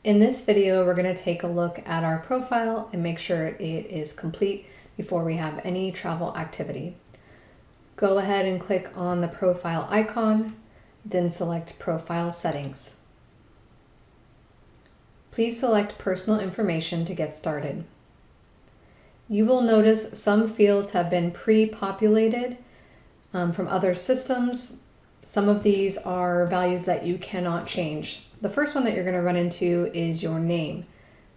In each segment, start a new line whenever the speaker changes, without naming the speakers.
In this video, we're going to take a look at our profile and make sure it is complete before we have any travel activity. Go ahead and click on the profile icon, then select Profile Settings. Please select Personal Information to get started. You will notice some fields have been pre-populated from other systems. Some of these are values that you cannot change. The first one that you're going to run into is your name.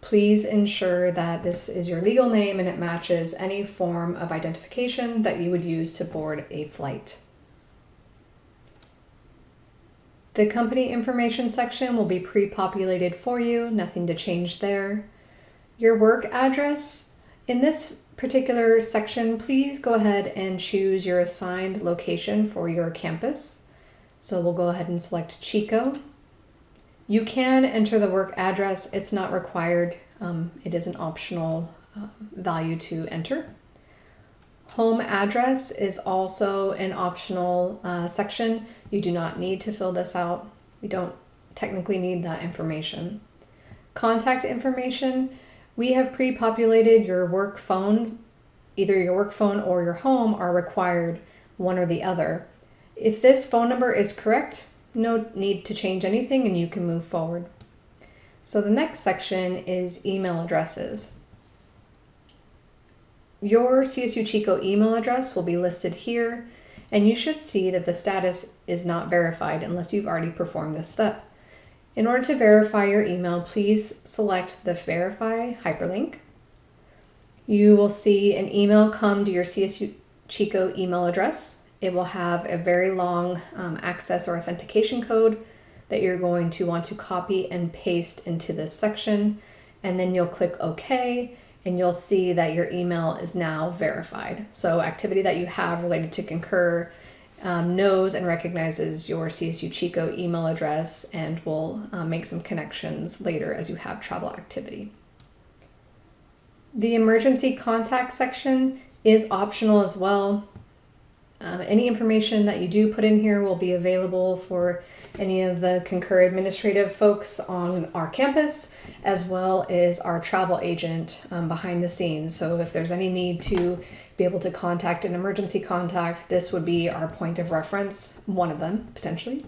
Please ensure that this is your legal name and it matches any form of identification that you would use to board a flight. The company information section will be pre-populated for you, nothing to change there. Your work address. In this particular section, please go ahead and choose your assigned location for your campus. So we'll go ahead and select Chico. You can enter the work address. It's not required. It is an optional value to enter. Home address is also an optional section. You do not need to fill this out. You don't technically need that information. Contact information. We have pre-populated your work phone. Either your work phone or your home are required, one or the other. If this phone number is correct, no need to change anything and you can move forward. So the next section is email addresses. Your CSU Chico email address will be listed here, and you should see that the status is not verified unless you've already performed this step. In order to verify your email, please select the Verify hyperlink. You will see an email come to your CSU Chico email address. It will have a very long access or authentication code that you're going to want to copy and paste into this section. And then you'll click OK, and you'll see that your email is now verified. So activity that you have related to Concur knows and recognizes your CSU Chico email address and will make some connections later as you have travel activity. The emergency contact section is optional as well. Any information that you do put in here will be available for any of the Concur administrative folks on our campus, as well as our travel agent behind the scenes. So if there's any need to be able to contact an emergency contact, this would be our point of reference, one of them potentially.